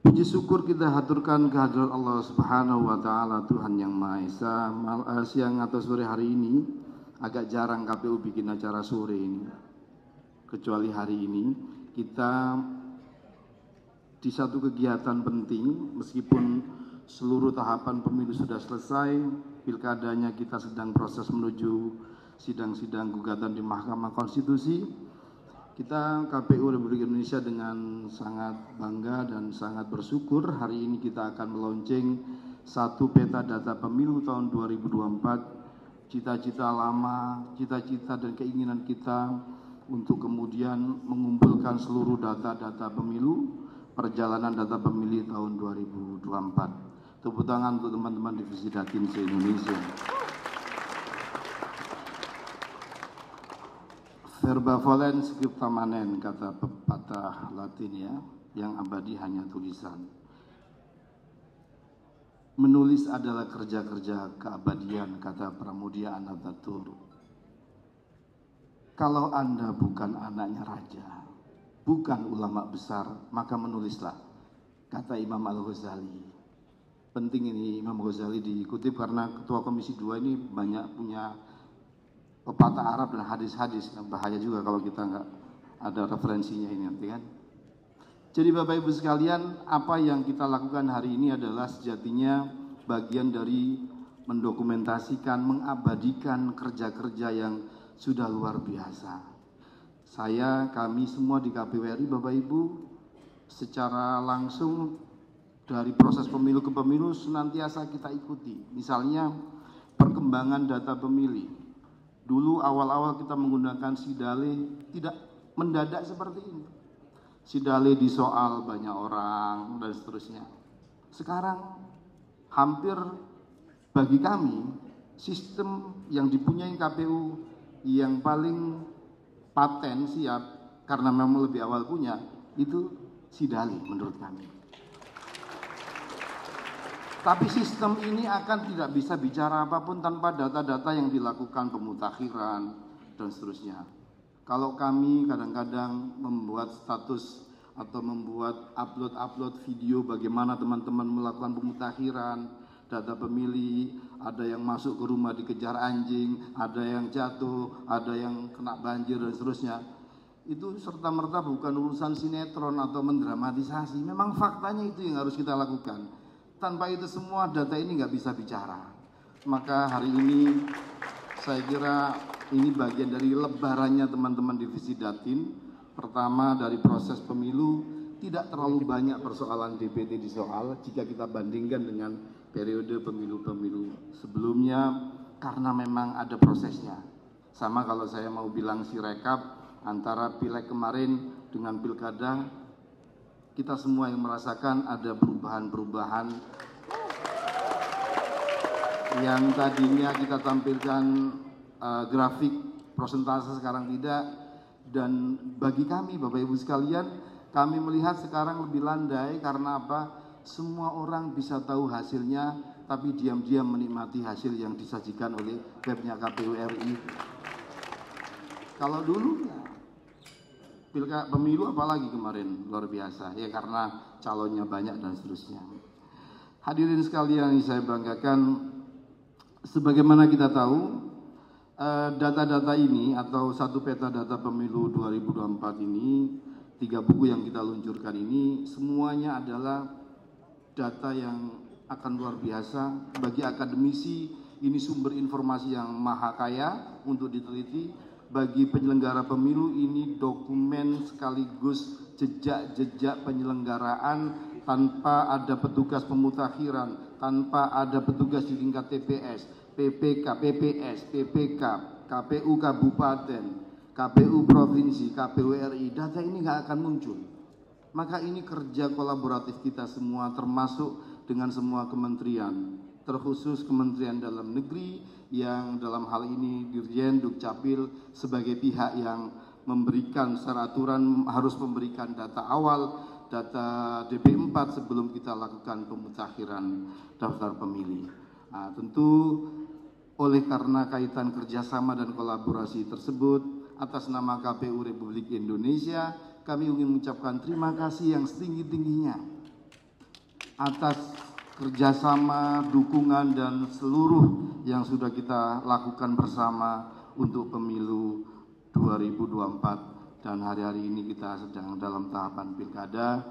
Puji syukur kita haturkan kehadirat Allah Subhanahu wa Ta'ala, Tuhan yang Maha Esa. Siang atau sore hari ini agak jarang KPU bikin acara sore ini, kecuali hari ini kita di satu kegiatan penting. Meskipun seluruh tahapan pemilu sudah selesai, pilkadanya kita sedang proses menuju sidang-sidang gugatan di Mahkamah Konstitusi. Kita KPU Republik Indonesia dengan sangat bangga dan sangat bersyukur hari ini kita akan meluncing satu peta data pemilu tahun 2024. Cita-cita lama, cita-cita dan keinginan kita untuk kemudian mengumpulkan seluruh data-data pemilu, perjalanan data pemilih tahun 2024. Tepuk tangan untuk teman-teman divisi Datin se-Indonesia. Verba volens scripta manen, kata pepatah Latin ya, yang abadi hanya tulisan. Menulis adalah kerja-kerja keabadian, kata Pramudia Anantatur. Kalau Anda bukan anaknya raja, bukan ulama besar, maka menulislah, kata Imam Al-Ghazali. Penting ini Imam Ghazali dikutip karena Ketua Komisi 2 ini banyak punya pepatah Arab dan hadis-hadis, bahaya juga kalau kita nggak ada referensinya ini nanti kan. Jadi Bapak Ibu sekalian, apa yang kita lakukan hari ini adalah sejatinya bagian dari mendokumentasikan, mengabadikan kerja-kerja yang sudah luar biasa. Kami semua di KPU RI Bapak Ibu secara langsung dari proses pemilu ke pemilu senantiasa kita ikuti. Misalnya perkembangan data pemilih. Dulu awal-awal kita menggunakan sidale, tidak mendadak seperti ini. Sidale disoal banyak orang dan seterusnya. Sekarang hampir bagi kami sistem yang dipunyai KPU yang paling paten siap karena memang lebih awal punya itu sidale menurut kami. Tapi sistem ini akan tidak bisa bicara apapun tanpa data-data yang dilakukan pemutakhiran dan seterusnya. Kalau kami kadang-kadang membuat status atau membuat upload video bagaimana teman-teman melakukan pemutakhiran data pemilih, ada yang masuk ke rumah dikejar anjing, ada yang jatuh, ada yang kena banjir dan seterusnya. Itu serta-merta bukan urusan sinetron atau mendramatisasi. Memang faktanya itu yang harus kita lakukan. Tanpa itu semua data ini nggak bisa bicara. Maka hari ini saya kira ini bagian dari lebarannya teman-teman divisi Datin. Pertama dari proses pemilu tidak terlalu banyak persoalan DPT disoal jika kita bandingkan dengan periode pemilu-pemilu sebelumnya karena memang ada prosesnya. Sama kalau saya mau bilang sirekap antara pileg kemarin dengan pilkada, kita semua yang merasakan ada perubahan-perubahan yang tadinya kita tampilkan grafik prosentase sekarang tidak. Dan bagi kami Bapak Ibu sekalian, kami melihat sekarang lebih landai karena apa? Semua orang bisa tahu hasilnya, tapi diam-diam menikmati hasil yang disajikan oleh webnya KPU RI. Kalau dulu ya pemilu apalagi kemarin luar biasa ya karena calonnya banyak dan seterusnya. Hadirin sekalian yang saya banggakan, sebagaimana kita tahu data-data ini atau satu peta data pemilu 2024 ini, 3 buku yang kita luncurkan ini semuanya adalah data yang akan luar biasa. Bagi akademisi ini sumber informasi yang maha kaya untuk diteliti. Bagi penyelenggara pemilu ini dokumen sekaligus jejak-jejak penyelenggaraan tanpa ada petugas pemutakhiran, tanpa ada petugas di tingkat TPS, PPK, PPS, PPK, KPU Kabupaten, KPU Provinsi, KPU RI. Data ini nggak akan muncul. Maka ini kerja kolaboratif kita semua termasuk dengan semua kementerian, terkhusus Kementerian Dalam Negeri yang dalam hal ini Dirjen Dukcapil sebagai pihak yang memberikan secara aturan harus memberikan data awal, data DP4 sebelum kita lakukan pemutakhiran daftar pemilih. Nah, tentu oleh karena kaitan kerjasama dan kolaborasi tersebut, atas nama KPU Republik Indonesia, kami ingin mengucapkan terima kasih yang setinggi-tingginya atas kerjasama, dukungan, dan seluruh yang sudah kita lakukan bersama untuk pemilu 2024. Dan hari-hari ini kita sedang dalam tahapan pilkada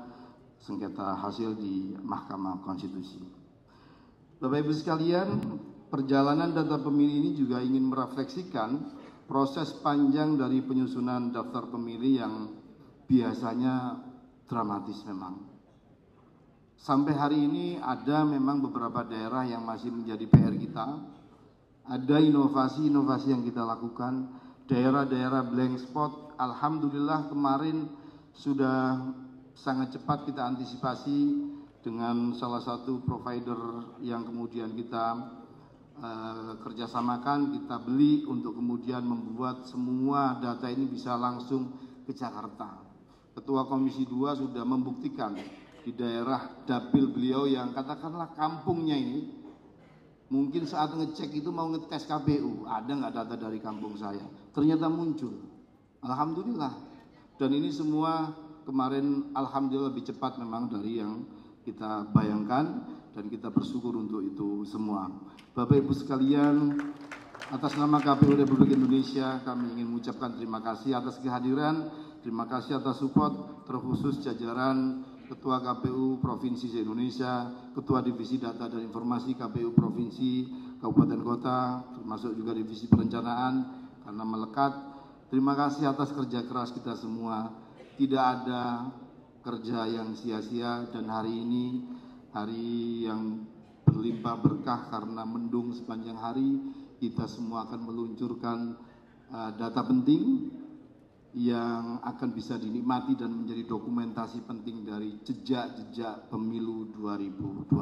sengketa hasil di Mahkamah Konstitusi. Bapak Ibu sekalian, perjalanan data pemilih ini juga ingin merefleksikan proses panjang dari penyusunan daftar pemilih yang biasanya dramatis memang. Sampai hari ini ada memang beberapa daerah yang masih menjadi PR kita. Ada inovasi-inovasi yang kita lakukan. Daerah-daerah blank spot, alhamdulillah kemarin sudah sangat cepat kita antisipasi dengan salah satu provider yang kemudian kita kerjasamakan, kita beli untuk kemudian membuat semua data ini bisa langsung ke Jakarta. Ketua Komisi 2 sudah membuktikan di daerah dapil beliau yang katakanlah kampungnya ini, mungkin saat ngecek itu mau ngetes KPU, ada nggak data dari kampung saya? Ternyata muncul. Alhamdulillah. Dan ini semua kemarin alhamdulillah lebih cepat memang dari yang kita bayangkan dan kita bersyukur untuk itu semua. Bapak Ibu sekalian, atas nama KPU Republik Indonesia kami ingin mengucapkan terima kasih atas kehadiran, terima kasih atas support, terkhusus jajaran Ketua KPU Provinsi Indonesia, Ketua Divisi Data dan Informasi KPU Provinsi, Kabupaten Kota, termasuk juga Divisi Perencanaan, karena melekat. Terima kasih atas kerja keras kita semua. Tidak ada kerja yang sia-sia dan hari ini hari yang berlimpah berkah karena mendung sepanjang hari. Kita semua akan meluncurkan data penting yang akan bisa dinikmati dan menjadi dokumentasi penting dari jejak-jejak pemilu 2024.